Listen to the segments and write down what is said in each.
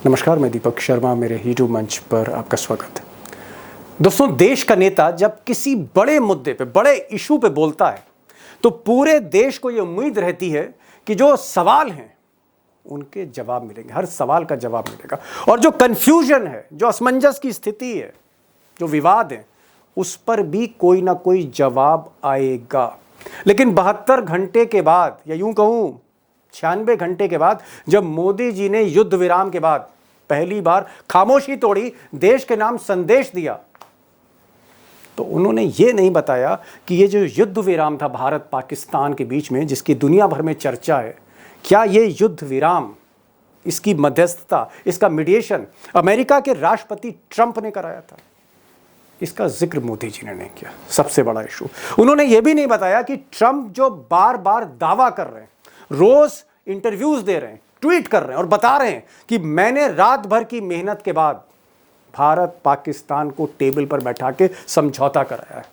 नमस्कार, मैं दीपक शर्मा, मेरे यूट्यूब मंच पर आपका स्वागत है। दोस्तों, देश का नेता जब किसी बड़े मुद्दे पे, बड़े इशू पे बोलता है तो पूरे देश को यह उम्मीद रहती है कि जो सवाल हैं उनके जवाब मिलेंगे, हर सवाल का जवाब मिलेगा। और जो कंफ्यूजन है, जो असमंजस की स्थिति है, जो विवाद है, उस पर भी कोई ना कोई जवाब आएगा। लेकिन 72 घंटे के बाद, या यूं कहूं 96 घंटे के बाद, जब मोदी जी ने युद्ध विराम के बाद पहली बार खामोशी तोड़ी, देश के नाम संदेश दिया, तो उन्होंने ये नहीं बताया कि ये जो युद्ध विराम था भारत पाकिस्तान के बीच में, जिसकी दुनिया भर में चर्चा है, क्या ये युद्ध विराम, इसकी मध्यस्थता, इसका मीडिएशन अमेरिका के राष्ट्रपति ट्रंप ने कराया था? इसका जिक्र मोदी जी ने नहीं किया। सबसे बड़ा इशू उन्होंने ये भी नहीं बताया कि ट्रंप जो बार बार दावा कर रहे हैं, रोज इंटरव्यूज दे रहे हैं, ट्वीट कर रहे हैं और बता रहे हैं कि मैंने रात भर की मेहनत के बाद भारत पाकिस्तान को टेबल पर बैठा के समझौता कराया है,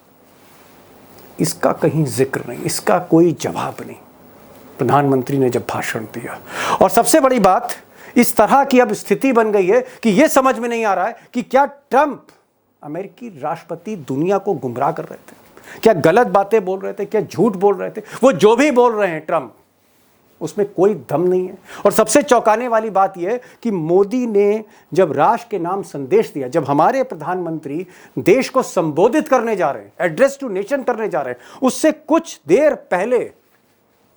इसका कहीं जिक्र नहीं, इसका कोई जवाब नहीं प्रधानमंत्री ने जब भाषण दिया। और सबसे बड़ी बात, इस तरह की अब स्थिति बन गई है कि यह समझ में नहीं आ रहा है कि क्या ट्रंप, अमेरिकी राष्ट्रपति, दुनिया को गुमराह कर रहे थे, क्या गलत बातें बोल रहे थे, क्या झूठ बोल रहे थे। वो जो भी बोल रहे हैं ट्रंप, उसमें कोई दम नहीं है। और सबसे चौंकाने वाली बात यह कि मोदी ने जब राष्ट्र के नाम संदेश दिया, जब हमारे प्रधानमंत्री देश को संबोधित करने जा रहे हैं, एड्रेस टू नेशन करने जा रहे हैं, उससे कुछ देर पहले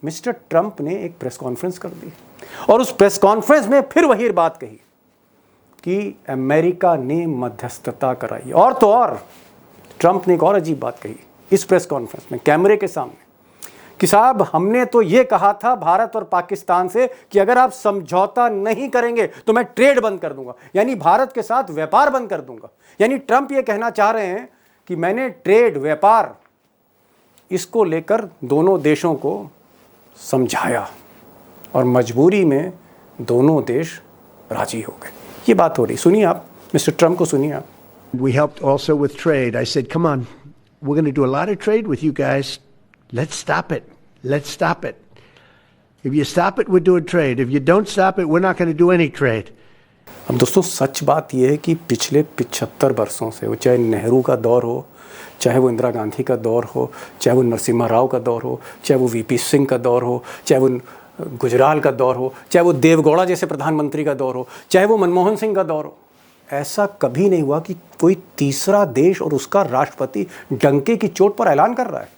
मिस्टर ट्रंप ने एक प्रेस कॉन्फ्रेंस कर दी और उस प्रेस कॉन्फ्रेंस में फिर वही बात कही कि अमेरिका ने मध्यस्थता कराई। और तो और ट्रंप ने एक और अजीब बात कही इस प्रेस कॉन्फ्रेंस में, कैमरे के सामने, कि साहब, हमने तो यह कहा था भारत और पाकिस्तान से कि अगर आप समझौता नहीं करेंगे तो मैं ट्रेड बंद कर दूंगा, यानी भारत के साथ व्यापार बंद कर दूंगा। यानी ट्रंप यह कहना चाह रहे हैं कि मैंने ट्रेड, व्यापार, इसको लेकर दोनों देशों को समझाया और मजबूरी में दोनों देश राजी हो गए। ये बात हो रही, सुनिए आप, मिस्टर ट्रंप को सुनिए आप। We helped also with trade. I said, come on, we're going to do a lot of trade with you guys. Let's stop it. Let's stop it. If you stop it, we're doing trade. If you don't stop it, we're not going to do any trade. अब दोस्तों, सच बात यह है कि पिछले 75 वर्षों से, वो चाहे नेहरू का दौर हो, चाहे वो इंदिरा गांधी का दौर हो, चाहे वो नरसिम्हा राव का दौर हो, चाहे वो वीपी सिंह का दौर हो, चाहे वो गुजराल का दौर हो, चाहे वो देवगौड़ा जैसे प्रधानमंत्री का दौर हो, चाहे वो मनमोहन सिंह का दौर हो, ऐसा कभी नहीं हुआ कि कोई तीसरा देश और उसका राष्ट्रपति डंके की चोट पर ऐलान कर रहा है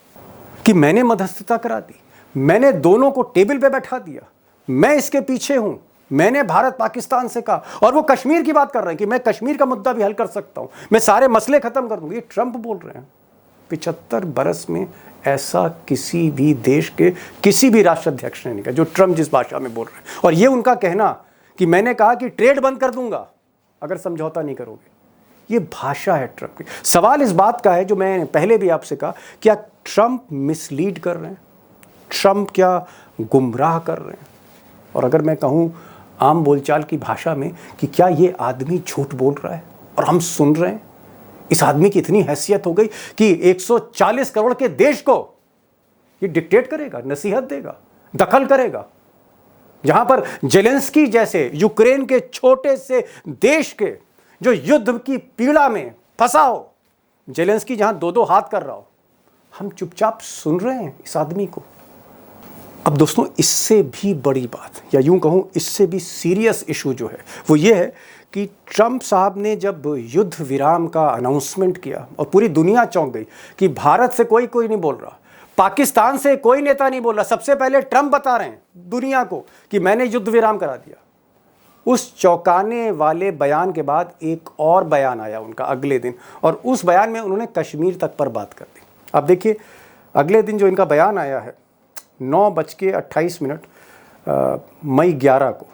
कि मैंने मध्यस्थता करा दी, मैंने दोनों को टेबल पे बैठा दिया, मैं इसके पीछे हूं, मैंने भारत पाकिस्तान से कहा। और वो कश्मीर की बात कर रहे हैं कि मैं कश्मीर का मुद्दा भी हल कर सकता हूं, मैं सारे मसले खत्म कर दूंगा। ये ट्रंप बोल रहे हैं। 75 बरस में ऐसा किसी भी देश के किसी भी राष्ट्राध्यक्ष ने नहीं कहा जो ट्रंप जिस भाषा में बोल रहे हैं। और ये उनका कहना कि मैंने कहा कि ट्रेड बंद कर दूंगा अगर समझौता नहीं करोगे, ये भाषा है ट्रंप की। सवाल इस बात का है, जो मैंने पहले भी आपसे कहा, क्या ट्रंप मिसलीड कर रहे हैं? ट्रंप क्या गुमराह कर रहे हैं? और अगर मैं कहूं आम बोलचाल की भाषा में कि क्या ये आदमी झूठ बोल रहा है और हम सुन रहे हैं? इस आदमी की इतनी हैसियत हो गई कि 140 करोड़ के देश को ये डिक्टेट करेगा, नसीहत देगा, दखल करेगा। जहां पर जेलेंस्की जैसे यूक्रेन के छोटे से देश के, जो युद्ध की पीड़ा में फंसा हो, जेलेंस्की जहां दो दो हाथ कर रहा हो, हम चुपचाप सुन रहे हैं इस आदमी को। अब दोस्तों, इससे भी बड़ी बात, या यूं कहूं इससे भी सीरियस इशू जो है वो ये है कि ट्रंप साहब ने जब युद्ध विराम का अनाउंसमेंट किया और पूरी दुनिया चौंक गई कि भारत से कोई नहीं बोल रहा, पाकिस्तान से कोई नेता नहीं बोल रहा, सबसे पहले ट्रंप बता रहे हैं दुनिया को कि मैंने युद्ध विराम करा दिया। उस चौंकाने वाले बयान के बाद एक और बयान आया उनका अगले दिन, और उस बयान में उन्होंने कश्मीर तक पर बात कर दी। अब देखिए, अगले दिन जो इनका बयान आया है 9:28 मई 11 को,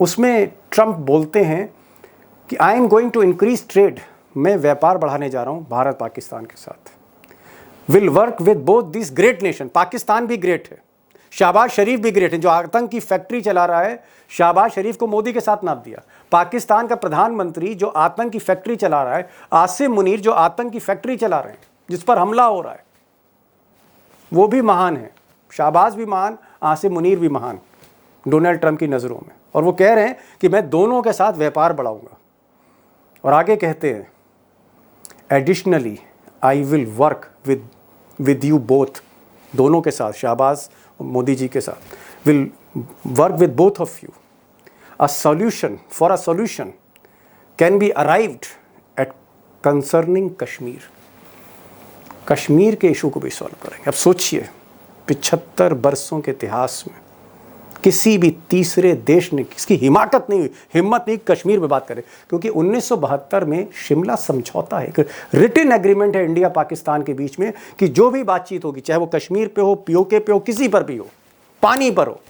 उसमें ट्रंप बोलते हैं कि I am going to increase trade, मैं व्यापार बढ़ाने जा रहा हूं भारत पाकिस्तान के साथ, will work with both this great nation. Pakistan भी ग्रेट है, शहबाज शरीफ भी ग्रेट है, जो आतंक की फैक्ट्री चला रहा है, शहबाज शरीफ को मोदी के साथ नाप दिया। पाकिस्तान का प्रधानमंत्री जो आतंक की फैक्ट्री चला रहा है, आसिम मुनीर जो आतंक की फैक्ट्री चला रहे हैं, जिस पर हमला हो रहा है, वो भी महान है। शहबाज भी महान, आसिम मुनीर भी महान डोनाल्ड ट्रंप की नज़रों में। और वो कह रहे हैं कि मैं दोनों के साथ व्यापार बढ़ाऊंगा। और आगे कहते हैं, additionally I will work with you both, दोनों के साथ, शहबाज और मोदी जी के साथ, will work with both of you, a solution can be arrived at concerning Kashmir. Kashmir के इशू को भी सॉल्व करेंगे। अब सोचिए, 75 बरसों के इतिहास में किसी भी तीसरे देश ने, इसकी हिम्मत नहीं कश्मीर में बात करें, क्योंकि 1972 में शिमला समझौता है, एक रिटन एग्रीमेंट है इंडिया पाकिस्तान के बीच में कि जो भी बातचीत होगी, चाहे वो कश्मीर पे हो, पीओके पे हो, किसी पर भी हो, पानी पर हो,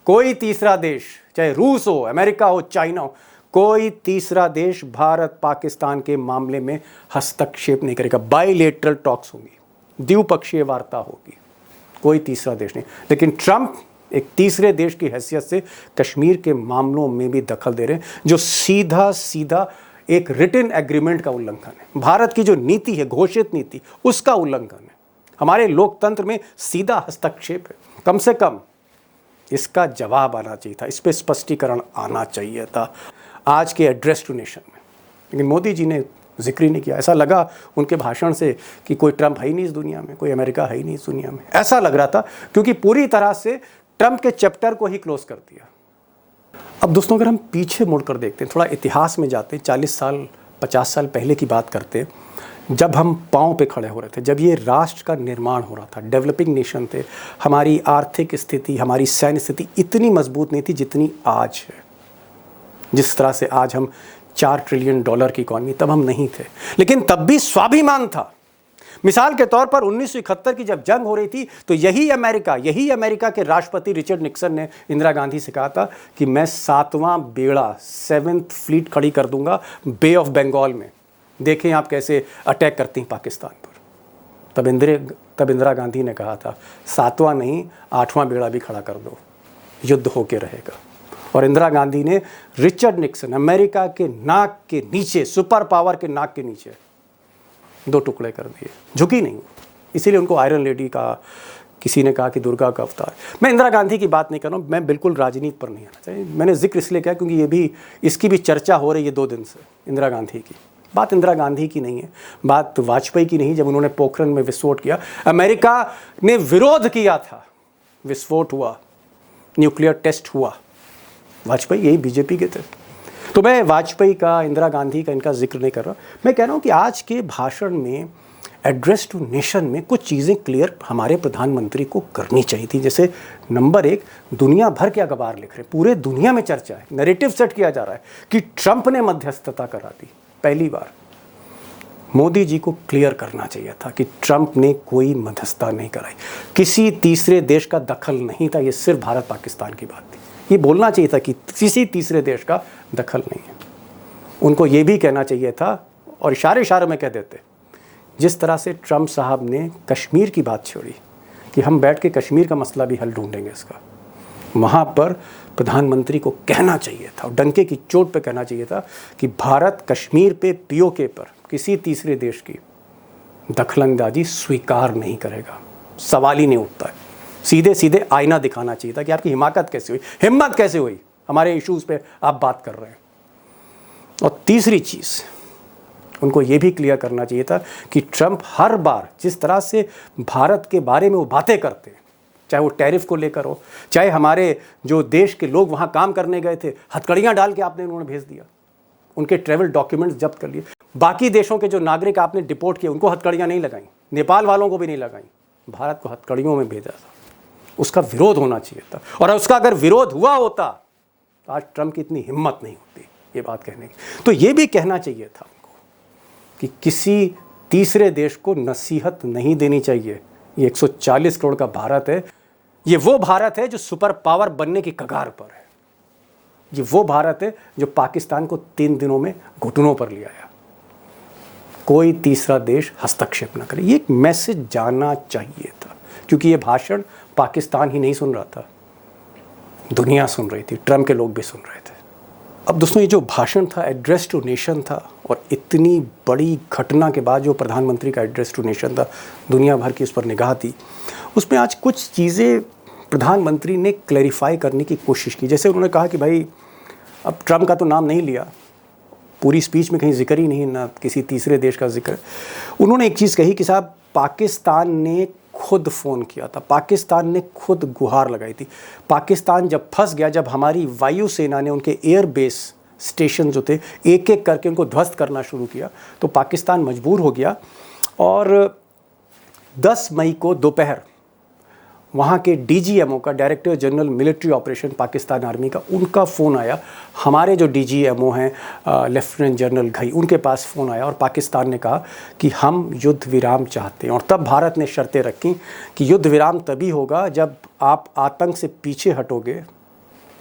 कोई तीसरा देश, चाहे रूस हो, अमेरिका हो, चाइना हो, कोई तीसरा देश भारत पाकिस्तान के मामले में हस्तक्षेप नहीं करेगा। बाइलेटरल टॉक्स होंगी, द्विपक्षीय वार्ता होगी, कोई तीसरा देश नहीं। लेकिन ट्रंप एक तीसरे देश की हैसियत से कश्मीर के मामलों में भी दखल दे रहे हैं, जो सीधा सीधा एक रिटन एग्रीमेंट का उल्लंघन है। भारत की जो नीति है, घोषित नीति, उसका उल्लंघन है। हमारे लोकतंत्र में सीधा हस्तक्षेप है। कम से कम इसका जवाब आना चाहिए था, इस पर स्पष्टीकरण आना चाहिए था आज के एड्रेस टू नेशन में। लेकिन मोदी जी ने जिक्र ही नहीं किया। ऐसा लगा उनके भाषण से कि कोई ट्रंप है ही नहीं इस दुनिया में, कोई अमेरिका है ही नहीं इस दुनिया में, ऐसा लग रहा था, क्योंकि पूरी तरह से ट्रंप के चैप्टर को ही क्लोज कर दिया। अब दोस्तों, अगर हम पीछे मुड़कर देखते हैं, थोड़ा इतिहास में जाते हैं, 40 साल 50 साल पहले की बात करते हैं, जब हम पाँव पे खड़े हो रहे थे, जब ये राष्ट्र का निर्माण हो रहा था, डेवलपिंग नेशन थे, हमारी आर्थिक स्थिति, हमारी सैन्य स्थिति इतनी मजबूत नहीं थी जितनी आज है। जिस तरह से आज हम $4 ट्रिलियन की इकॉनमी, तब हम नहीं थे, लेकिन तब भी स्वाभिमान था। मिसाल के तौर पर 1971 की जब जंग हो रही थी, तो यही अमेरिका के राष्ट्रपति रिचर्ड निक्सन ने इंदिरा गांधी से कहा था कि मैं 7वां बेड़ा, 7th फ्लीट खड़ी कर दूंगा बे ऑफ बंगाल में, देखें आप कैसे अटैक करती हैं पाकिस्तान पर। तब इंदिरा गांधी ने कहा था 7वां नहीं 8वां बेड़ा भी खड़ा कर दो, युद्ध होके रहेगा। और इंदिरा गांधी ने रिचर्ड निक्सन, अमेरिका के नाक के नीचे, सुपर पावर के नाक के नीचे 2 टुकड़े कर दिए, झुकी नहीं। इसीलिए उनको आयरन लेडी का, किसी ने कहा कि दुर्गा का अवतार। मैं इंदिरा गांधी की बात नहीं कर रहा हूँ, मैं बिल्कुल राजनीति पर नहीं आना चाहिए। मैंने जिक्र इसलिए किया क्योंकि इसकी भी चर्चा हो रही है 2 दिन से। इंदिरा गांधी की बात इंदिरा गांधी की नहीं है, बात वाजपेयी की नहीं। जब उन्होंने पोखरण में विस्फोट किया, अमेरिका ने विरोध किया था, विस्फोट हुआ, न्यूक्लियर टेस्ट हुआ, वाजपेयी यही बीजेपी के थे। तो मैं वाजपेयी का, इंदिरा गांधी का, इनका जिक्र नहीं कर रहा। मैं कह रहा हूँ कि आज के भाषण में, एड्रेस टू नेशन में, कुछ चीज़ें क्लियर हमारे प्रधानमंत्री को करनी चाहिए थी। जैसे नंबर 1, दुनिया भर के अखबार लिख रहे, पूरे दुनिया में चर्चा है, नैरेटिव सेट किया जा रहा है कि ट्रंप ने मध्यस्थता करा दी। पहली बार मोदी जी को क्लियर करना चाहिए था कि ट्रंप ने कोई मध्यस्थता नहीं कराई, किसी तीसरे देश का दखल नहीं था, ये सिर्फ भारत पाकिस्तान की बात थी। ये बोलना चाहिए था कि किसी तीसरे देश का दखल नहीं है। उनको ये भी कहना चाहिए था, और इशारे में कह देते, जिस तरह से ट्रंप साहब ने कश्मीर की बात छेड़ी कि हम बैठ के कश्मीर का मसला भी हल ढूंढेंगे इसका, वहाँ पर प्रधानमंत्री को कहना चाहिए था, और डंके की चोट पे कहना चाहिए था कि भारत कश्मीर पे, पीओके पर किसी तीसरे देश की दखलंदाजी स्वीकार नहीं करेगा। सवाल ही नहीं उठता है। सीधे सीधे आईना दिखाना चाहिए था कि आपकी हिम्मत कैसे हुई हमारे इश्यूज़ पे आप बात कर रहे हैं। और तीसरी चीज़, उनको ये भी क्लियर करना चाहिए था कि ट्रंप हर बार जिस तरह से भारत के बारे में वो बातें करते हैं, चाहे वो टैरिफ को लेकर हो, चाहे हमारे जो देश के लोग वहाँ काम करने गए थे, हथकड़ियाँ डाल के आपने उन्होंने भेज दिया, उनके ट्रैवल डॉक्यूमेंट्स जब्त कर लिए। बाकी देशों के जो नागरिक आपने डिपोर्ट किए, उनको हथकड़ियाँ नहीं लगाई, नेपाल वालों को भी नहीं लगाई, भारत को हथकड़ियों में भेजा था। उसका विरोध होना चाहिए था, और उसका अगर विरोध हुआ होता तो आज ट्रंप की इतनी हिम्मत नहीं होती ये बात कहने की। तो ये भी कहना चाहिए था उनको कि किसी तीसरे देश को नसीहत नहीं देनी चाहिए। ये 140 करोड़ का भारत है, ये वो भारत है जो सुपर पावर बनने की कगार पर है। ये वो भारत है जो पाकिस्तान को 3 दिनों में घुटनों पर ले आया। कोई तीसरा देश हस्तक्षेप न करे, ये एक मैसेज जाना चाहिए था, क्योंकि ये भाषण पाकिस्तान ही नहीं सुन रहा था, दुनिया सुन रही थी, ट्रंप के लोग भी सुन रहे थे। अब दोस्तों, ये जो भाषण था, एड्रेस टू नेशन था, और इतनी बड़ी घटना के बाद जो प्रधानमंत्री का एड्रेस टू नेशन था, दुनिया भर की उस पर निगाह थी। उसमें आज कुछ चीज़ें प्रधानमंत्री ने क्लैरिफाई करने की कोशिश की। जैसे उन्होंने कहा कि भाई अब ट्रम्प का तो नाम नहीं लिया, पूरी स्पीच में कहीं जिक्र ही नहीं, ना किसी तीसरे देश का जिक्र। उन्होंने एक चीज़ कही कि साहब पाकिस्तान ने खुद फ़ोन किया था, पाकिस्तान ने खुद गुहार लगाई थी। पाकिस्तान जब फंस गया, जब हमारी वायुसेना ने उनके एयरबेस स्टेशन जो थे एक एक करके उनको ध्वस्त करना शुरू किया, तो पाकिस्तान मजबूर हो गया। और 10 मई को दोपहर वहाँ के DGMO का, director general military operation Pakistan army का, उनका फ़ोन आया। हमारे जो DGMO हैं लेफ्टिनेंट जनरल घई, उनके पास फ़ोन आया और पाकिस्तान ने कहा कि हम युद्ध विराम चाहते हैं। और तब भारत ने शर्तें रखी कि युद्ध विराम तभी होगा जब आप आतंक से पीछे हटोगे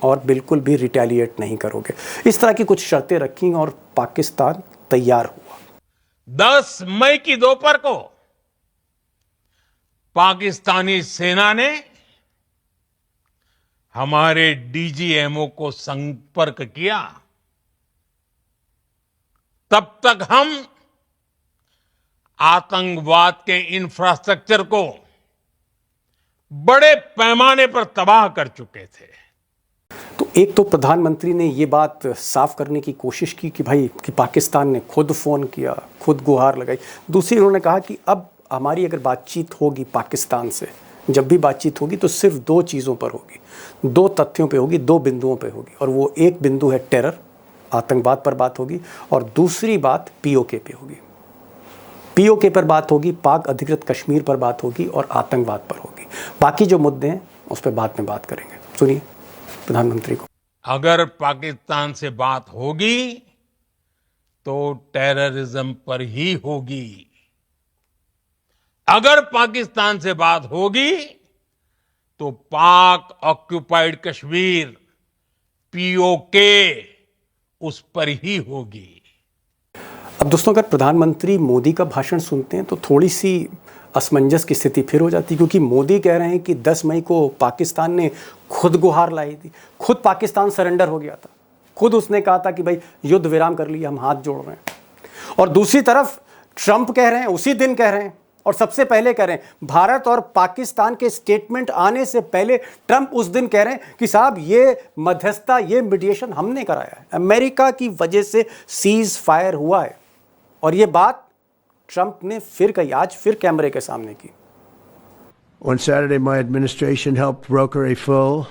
और बिल्कुल भी रिटेलिएट नहीं करोगे। इस तरह की कुछ शर्तें रखी और पाकिस्तान तैयार हुआ। 10 मई की दोपहर को पाकिस्तानी सेना ने हमारे DGMO को संपर्क किया। तब तक हम आतंकवाद के इंफ्रास्ट्रक्चर को बड़े पैमाने पर तबाह कर चुके थे। तो एक तो प्रधानमंत्री ने ये बात साफ करने की कोशिश की कि भाई कि पाकिस्तान ने खुद फ़ोन किया, खुद गुहार लगाई। दूसरी उन्होंने कहा कि अब हमारी अगर बातचीत होगी पाकिस्तान से, जब भी बातचीत होगी तो सिर्फ 2 चीज़ों पर होगी, 2 तथ्यों पे होगी, 2 बिंदुओं पे होगी। और वो एक बिंदु है टेरर, आतंकवाद पर बात होगी, और दूसरी बात POK पे होगी। POK पर बात होगी, पाक अधिकृत कश्मीर पर बात होगी और आतंकवाद पर होगी। बाकी जो मुद्दे हैं उस पर बाद में बात करेंगे। सुनिए प्रधानमंत्री को। अगर पाकिस्तान से बात होगी तो टेररिज्म पर ही होगी। अगर पाकिस्तान से बात होगी तो पाक ऑक्युपाइड कश्मीर POK उस पर ही होगी। अब दोस्तों, अगर प्रधानमंत्री मोदी का भाषण सुनते हैं तो थोड़ी सी असमंजस की स्थिति फिर हो जाती है, क्योंकि मोदी कह रहे हैं कि 10 मई को पाकिस्तान ने खुद गुहार लाई थी, खुद पाकिस्तान सरेंडर हो गया था, खुद उसने कहा था कि भाई युद्ध विराम कर लिया, हम हाथ जोड़ रहे हैं। और दूसरी तरफ ट्रंप कह रहे हैं, उसी दिन कह रहे हैं और सबसे पहले कह रहे हैं, भारत और पाकिस्तान के स्टेटमेंट आने से पहले ट्रंप उस दिन कह रहे हैं कि साहब ये मध्यस्थता, ये मीडिएशन हमने कराया है, अमेरिका की वजह से सीज फायर हुआ है। और ये बात ट्रंप ने फिर कही, आज फिर कैमरे के सामने की। On Saturday, my administration helped broker a full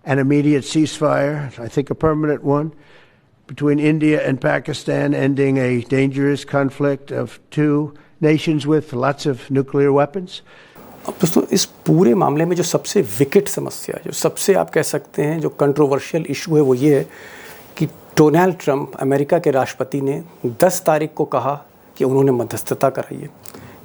and immediate ceasefire, I think a permanent one, between India and Pakistan, ending a dangerous conflict of 2 nations with lots of nuclear weapons. अब दोस्तों, इस पूरे मामले में जो सबसे wicket समस्या, जो सबसे आप कह सकते हैं जो कंट्रोवर्शियल इशू है, वो ये है कि डोनाल्ड ट्रंप, अमेरिका के राष्ट्रपति ने 10 तारीख को कहा कि उन्होंने मध्यस्थता कराई है।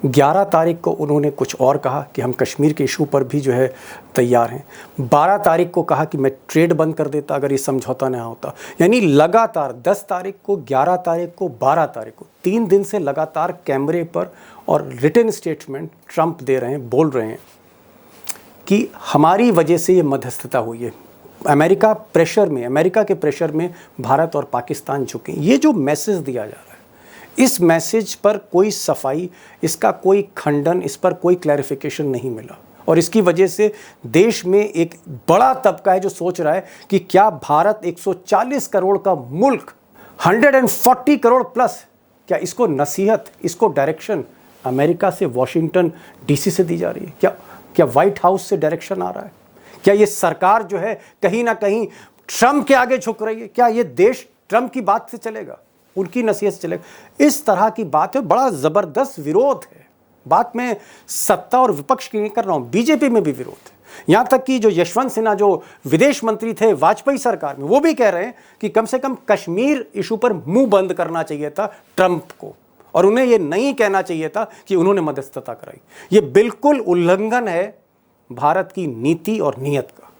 11 तारीख को उन्होंने कुछ और कहा कि हम कश्मीर के इशू पर भी जो है तैयार हैं। 12 तारीख को कहा कि मैं ट्रेड बंद कर देता अगर ये समझौता ना होता। यानी लगातार 10 तारीख को, 11 तारीख को, 12 तारीख को, 3 दिन से लगातार कैमरे पर और रिटन स्टेटमेंट ट्रंप दे रहे हैं, बोल रहे हैं कि हमारी वजह से ये मध्यस्थता हुई है। अमेरिका के प्रेशर में भारत और पाकिस्तान झुके। ये जो मैसेज दिया जा रहा है, इस मैसेज पर कोई सफाई, इसका कोई खंडन, इस पर कोई क्लैरिफिकेशन नहीं मिला। और इसकी वजह से देश में एक बड़ा तबका है जो सोच रहा है कि क्या भारत 140 करोड़ का मुल्क, 140 करोड़ प्लस, क्या इसको नसीहत, इसको डायरेक्शन अमेरिका से, वॉशिंगटन DC से दी जा रही है? क्या व्हाइट हाउस से डायरेक्शन आ रहा है? क्या ये सरकार जो है कहीं ना कहीं ट्रंप के आगे झुक रही है? क्या ये देश ट्रंप की बात से चलेगा, उनकी नसीहत से चलेगा? इस तरह की बात है, बड़ा ज़बरदस्त विरोध है। बात में सत्ता और विपक्ष की नहीं कर रहा हूँ, बीजेपी में भी विरोध है। यहाँ तक कि जो यशवंत सिन्हा, जो विदेश मंत्री थे वाजपेयी सरकार में, वो भी कह रहे हैं कि कम से कम कश्मीर इशू पर मुंह बंद करना चाहिए था ट्रंप को, और उन्हें ये नहीं कहना चाहिए था कि उन्होंने मध्यस्थता कराई। ये बिल्कुल उल्लंघन है भारत की नीति और नियत का।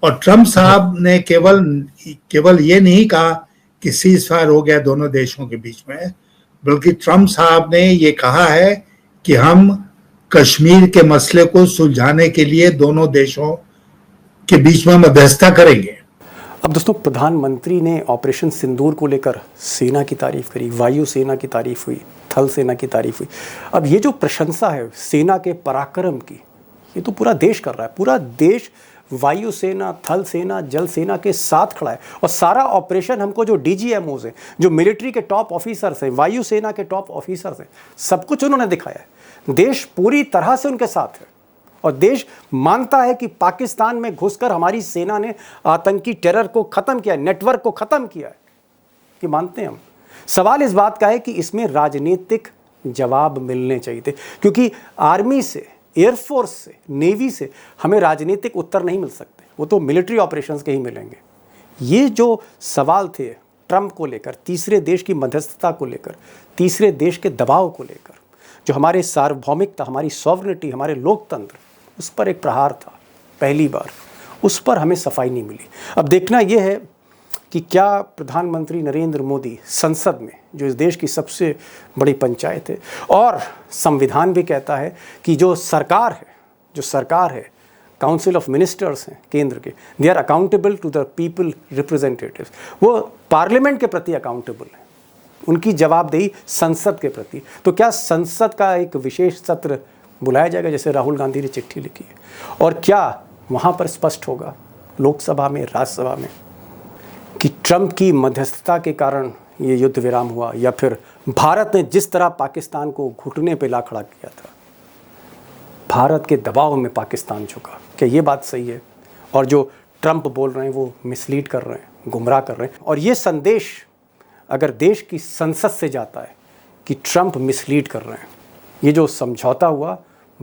और ट्रंप साहब ने केवल ये नहीं कहा कि सीज फायर हो गया दोनों देशों के बीच में, बल्कि ट्रंप साहब ने ये कहा है कि हम कश्मीर के मसले को सुलझाने के लिए दोनों देशों के बीच में मध्यस्थता करेंगे। अब दोस्तों, प्रधानमंत्री ने ऑपरेशन सिंदूर को लेकर सेना की तारीफ करी, वायु सेना की तारीफ हुई, थल सेना की तारीफ हुई। अब ये जो प्रशंसा है सेना के पराक्रम की, ये तो पूरा देश कर रहा है। पूरा देश वायुसेना, थल सेना, जल सेना के साथ खड़ा है और सारा ऑपरेशन हमको जो DGMOs हैं, जो मिलिट्री के टॉप ऑफिसर्स हैं, वायुसेना के टॉप ऑफिसर्स हैं, सब कुछ उन्होंने दिखाया है। देश पूरी तरह से उनके साथ है और देश मानता है कि पाकिस्तान में घुसकर हमारी सेना ने आतंकी टेरर को ख़त्म किया, नेटवर्क को ख़त्म किया है, कि मानते हैं हम। सवाल इस बात का है कि इसमें राजनीतिक जवाब मिलने चाहिए थे, क्योंकि आर्मी से, एयरफोर्स से, नेवी से हमें राजनीतिक उत्तर नहीं मिल सकते, वो तो मिलिट्री ऑपरेशंस के ही मिलेंगे। ये जो सवाल थे ट्रंप को लेकर, तीसरे देश की मध्यस्थता को लेकर, तीसरे देश के दबाव को लेकर, जो हमारे सार्वभौमिकता, हमारी सॉवरेनिटी, हमारे लोकतंत्र, उस पर एक प्रहार था पहली बार, उस पर हमें सफाई नहीं मिली। अब देखना यह है कि क्या प्रधानमंत्री नरेंद्र मोदी संसद में, जो इस देश की सबसे बड़ी पंचायत है, और संविधान भी कहता है कि जो सरकार है, काउंसिल ऑफ मिनिस्टर्स हैं केंद्र के, they are accountable to the people representatives, वो पार्लियामेंट के प्रति अकाउंटेबल हैं, उनकी जवाबदेही संसद के प्रति। तो क्या संसद का एक विशेष सत्र बुलाया जाएगा, जैसे राहुल गांधी ने चिट्ठी लिखी है, और क्या वहाँ पर स्पष्ट होगा लोकसभा में, राज्यसभा में, कि ट्रंप की मध्यस्थता के कारण ये युद्ध विराम हुआ, या फिर भारत ने जिस तरह पाकिस्तान को घुटने पे ला खड़ा किया था, भारत के दबाव में पाकिस्तान झुका? क्या ये बात सही है? और जो ट्रंप बोल रहे हैं वो मिसलीड कर रहे हैं, गुमराह कर रहे हैं, और ये संदेश अगर देश की संसद से जाता है कि ट्रंप मिसलीड कर रहे हैं, ये जो समझौता हुआ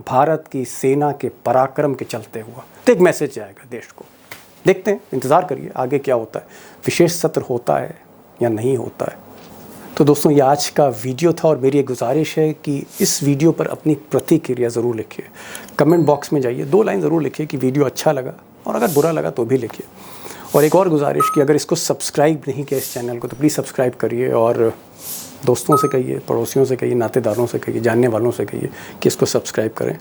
भारत की सेना के पराक्रम के चलते हुआ, तो एक मैसेज जाएगा देश को। देखते हैं, इंतज़ार करिए आगे क्या होता है, विशेष सत्र होता है या नहीं होता है। तो दोस्तों, ये आज का वीडियो था और मेरी एक गुजारिश है कि इस वीडियो पर अपनी प्रतिक्रिया ज़रूर लिखिए। कमेंट बॉक्स में जाइए, 2 लाइन ज़रूर लिखिए कि वीडियो अच्छा लगा, और अगर बुरा लगा तो भी लिखिए। और एक और गुजारिश कि अगर इसको सब्सक्राइब नहीं किया इस चैनल को, तो प्लीज़ सब्सक्राइब करिए, और दोस्तों से कहिए, पड़ोसियों से कहिए, नातेदारों से कहिए, जानने वालों से कहिए कि इसको सब्सक्राइब करें।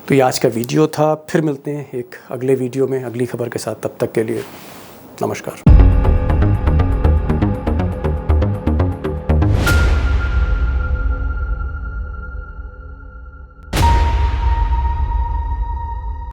तो ये आज का वीडियो था, फिर मिलते हैं एक अगले वीडियो में अगली खबर के साथ। तब तक के लिए नमस्कार।